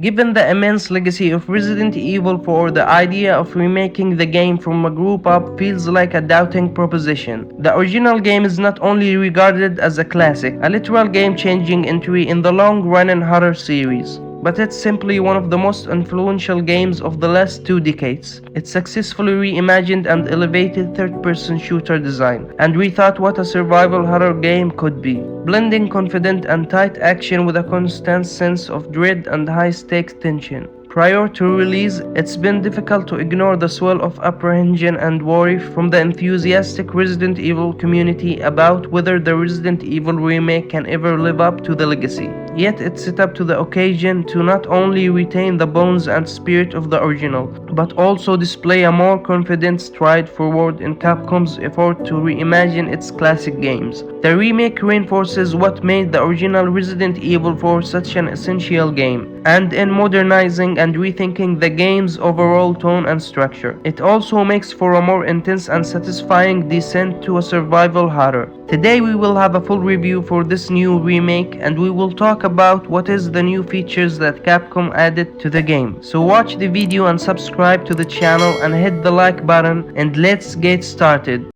Given the immense legacy of Resident Evil 4, the idea of remaking the game from a group up feels like a doubting proposition. The original game is not only regarded as a classic, a literal game-changing entry in the long-running horror series, but it's simply one of the most influential games of the last 2 decades. It successfully reimagined and elevated third-person shooter design, and rethought what a survival horror game could be, blending confident and tight action with a constant sense of dread and high-stakes tension. Prior to release, it's been difficult to ignore the swell of apprehension and worry from the enthusiastic Resident Evil community about whether the Resident Evil remake can ever live up to the legacy. Yet it set up to the occasion to not only retain the bones and spirit of the original, but also display a more confident stride forward in Capcom's effort to reimagine its classic games. The remake reinforces what made the original Resident Evil 4 such an essential game, and in modernizing and rethinking the game's overall tone and structure, it also makes for a more intense and satisfying descent to a survival horror. Today we will have a full review for this new remake, and we will talk about what is the new features that Capcom added to the game. So watch the video and subscribe to the channel and hit the like button, and let's get started.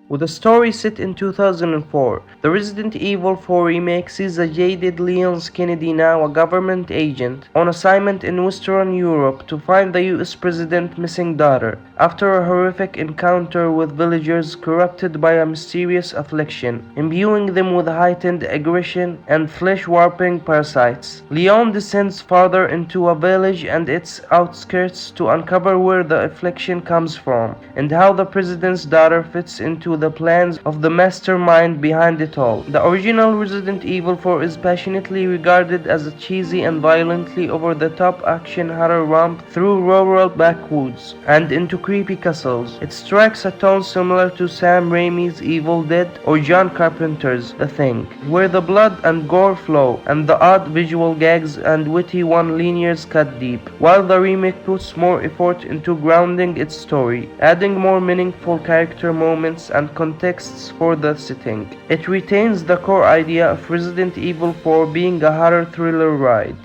With a story set in 2004, the Resident Evil 4 remake sees a jaded Leon Kennedy, now a government agent, on assignment in Western Europe to find the US President's missing daughter, after a horrific encounter with villagers corrupted by a mysterious affliction, imbuing them with heightened aggression and flesh-warping parasites. Leon descends farther into a village and its outskirts to uncover where the affliction comes from, and how the President's daughter fits into the plans of the mastermind behind it all. The original Resident Evil 4 is passionately regarded as a cheesy and violently over-the-top action horror romp through rural backwoods and into creepy castles. It strikes a tone similar to Sam Raimi's Evil Dead or John Carpenter's The Thing, where the blood and gore flow, and the odd visual gags and witty one-liners cut deep, while the remake puts more effort into grounding its story, adding more meaningful character moments and contexts for the setting. It retains the core idea of Resident Evil 4 being a horror thriller ride.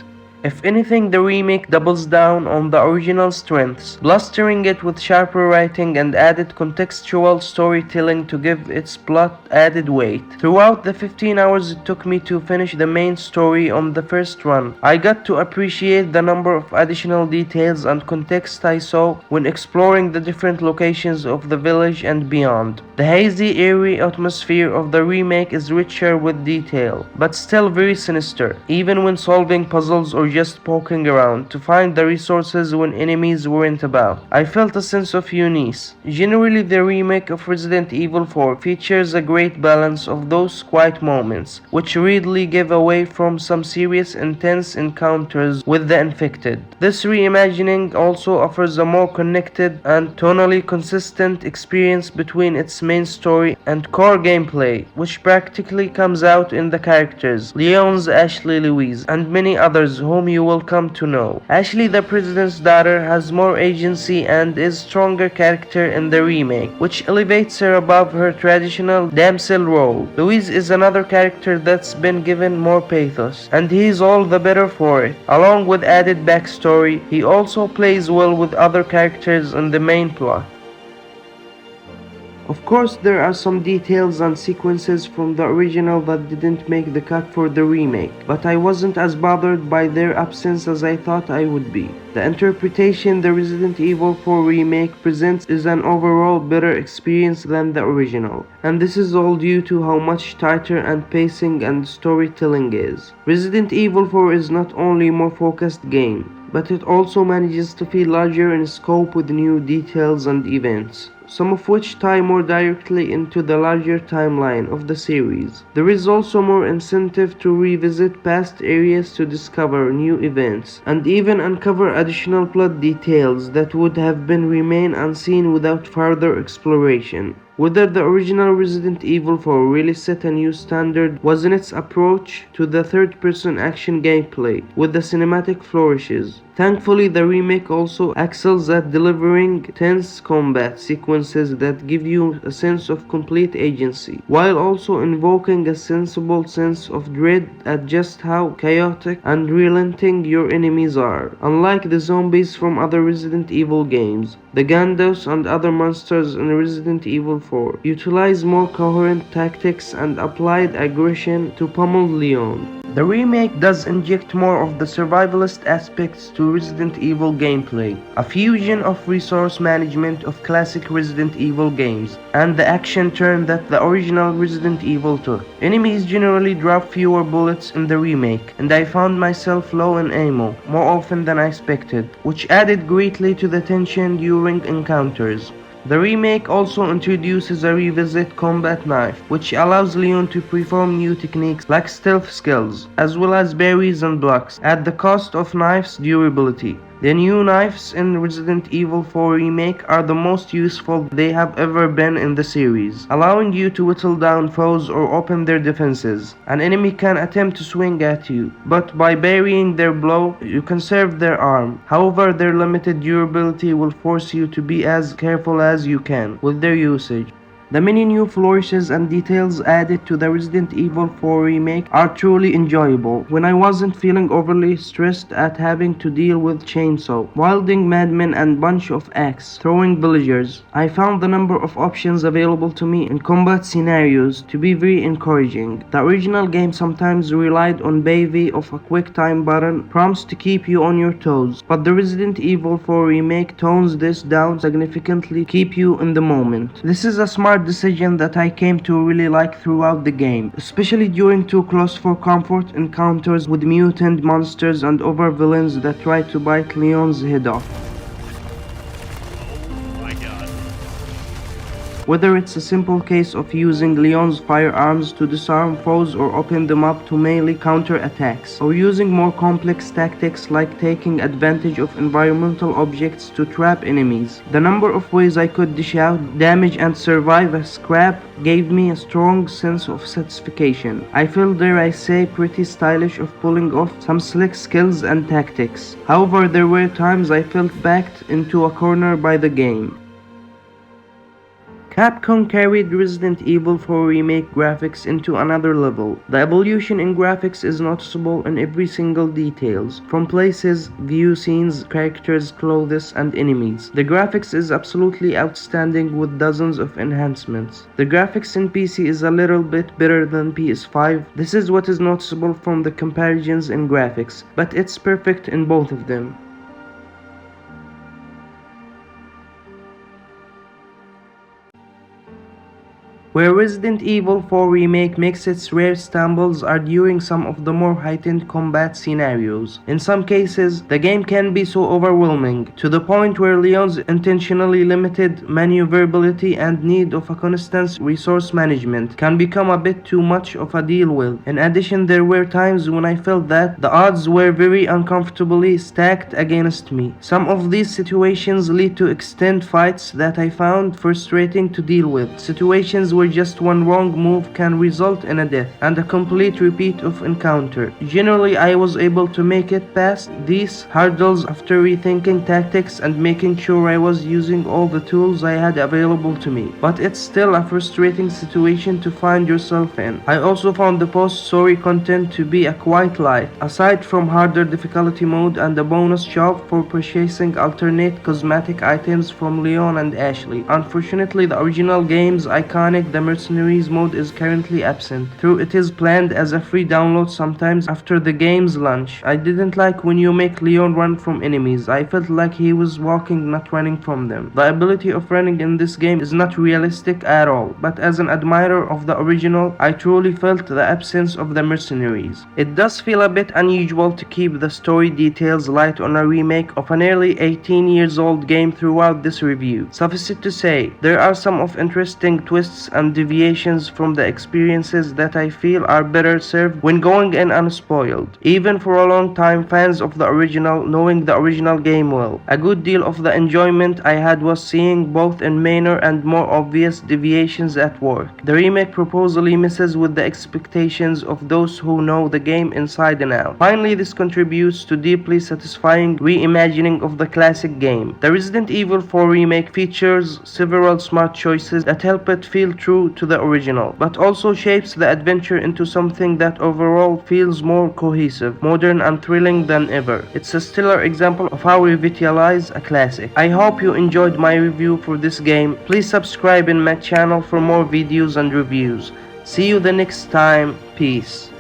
If anything, the remake doubles down on the original strengths, blustering it with sharper writing and added contextual storytelling to give its plot added weight. Throughout the 15 hours it took me to finish the main story on the first run, I got to appreciate the number of additional details and context I saw when exploring the different locations of the village and beyond. The hazy, eerie atmosphere of the remake is richer with detail, but still very sinister, even when solving puzzles or just poking around to find the resources when enemies weren't about. I felt a sense of unease. Generally, the remake of Resident Evil 4 features a great balance of those quiet moments, which readily give away from some serious intense encounters with the infected. This reimagining also offers a more connected and tonally consistent experience between its main story and core gameplay, which practically comes out in the characters Leon's Ashley Louise and many others whom you will come to know. Ashley, the President's daughter, has more agency and is stronger character in the remake, which elevates her above her traditional damsel role. Louise is another character that's been given more pathos, and he's all the better for it. Along with added backstory, he also plays well with other characters in the main plot. Of course, there are some details and sequences from the original that didn't make the cut for the remake, but I wasn't as bothered by their absence as I thought I would be. The interpretation the Resident Evil 4 remake presents is an overall better experience than the original, and this is all due to how much tighter and pacing and storytelling is. Resident Evil 4 is not only a more focused game, but it also manages to feel larger in scope with new details and events, some of which tie more directly into the larger timeline of the series. There is also more incentive to revisit past areas to discover new events, and even uncover additional plot details that would have been remain unseen without further exploration. Whether the original Resident Evil 4 really set a new standard was in its approach to the third-person action gameplay, with the cinematic flourishes. Thankfully, the remake also excels at delivering tense combat sequences that give you a sense of complete agency, while also invoking a sensible sense of dread at just how chaotic and relenting your enemies are. Unlike the zombies from other Resident Evil games, the Gandos and other monsters in Resident Evil 4 utilize more coherent tactics and applied aggression to pummel Leon. The remake does inject more of the survivalist aspects to Resident Evil gameplay, a fusion of resource management of classic Resident Evil games, and the action turn that the original Resident Evil took. Enemies generally drop fewer bullets in the remake, and I found myself low in ammo more often than I expected, which added greatly to the tension during encounters. The remake also introduces a revisit combat knife, which allows Leon to perform new techniques like stealth skills, as well as berries and blocks, at the cost of knife's durability. The new knives in Resident Evil 4 Remake are the most useful they have ever been in the series, allowing you to whittle down foes or open their defenses. An enemy can attempt to swing at you, but by burying their blow, you conserve their arm. However, their limited durability will force you to be as careful as you can with their usage. The many new flourishes and details added to the Resident Evil 4 remake are truly enjoyable. When I wasn't feeling overly stressed at having to deal with chainsaw, wielding madmen and bunch of axe throwing villagers, I found the number of options available to me in combat scenarios to be very encouraging. The original game sometimes relied on bevy of a quick time button prompts to keep you on your toes, but the Resident Evil 4 remake tones this down significantly to keep you in the moment. This is a smart decision that I came to really like throughout the game, especially during too close for comfort encounters with mutant monsters and over villains that try to bite Leon's head off. Whether it's a simple case of using Leon's firearms to disarm foes or open them up to melee counter-attacks, or using more complex tactics like taking advantage of environmental objects to trap enemies, the number of ways I could dish out damage and survive a scrap gave me a strong sense of satisfaction. I feel, dare I say, pretty stylish of pulling off some slick skills and tactics. However, there were times I felt backed into a corner by the game. Capcom carried Resident Evil 4 Remake graphics into another level. The evolution in graphics is noticeable in every single details, from places, view scenes, characters, clothes, and enemies. The graphics is absolutely outstanding with dozens of enhancements. The graphics in PC is a little bit better than PS5. This is what is noticeable from the comparisons in graphics, but it's perfect in both of them. Where Resident Evil 4 Remake makes its rare stumbles are during some of the more heightened combat scenarios. In some cases, the game can be so overwhelming, to the point where Leon's intentionally limited maneuverability and need of a constant resource management can become a bit too much of a deal with. In addition, there were times when I felt that the odds were very uncomfortably stacked against me. Some of these situations lead to extended fights that I found frustrating to deal with. Situations where just one wrong move can result in a death and a complete repeat of encounter. Generally, I was able to make it past these hurdles after rethinking tactics and making sure I was using all the tools I had available to me. But it's still a frustrating situation to find yourself in. I also found the post-story content to be a quite light, aside from harder difficulty mode and a bonus shop for purchasing alternate cosmetic items from Leon and Ashley. Unfortunately, the original game's iconic The Mercenaries mode is currently absent, though it is planned as a free download sometimes after the game's launch. I didn't like when you make Leon run from enemies. I felt like he was walking, not running from them. The ability of running in this game is not realistic at all, but as an admirer of the original, I truly felt the absence of the Mercenaries. It does feel a bit unusual to keep the story details light on a remake of a nearly 18 years old game throughout this review. Suffice it to say, there are some of interesting twists and deviations from the experiences that I feel are better served when going in unspoiled. Even for a long time, fans of the original, knowing the original game well, a good deal of the enjoyment I had was seeing both in minor and more obvious deviations at work. The remake proposally messes with the expectations of those who know the game inside and out. Finally, this contributes to deeply satisfying reimagining of the classic game. The Resident Evil 4 remake features several smart choices that help it feel true to the original, but also shapes the adventure into something that overall feels more cohesive, modern and thrilling than ever. It's a stellar example of how we revitalize a classic. I hope you enjoyed my review for this game. Please subscribe in my channel for more videos and reviews. See you the next time. Peace.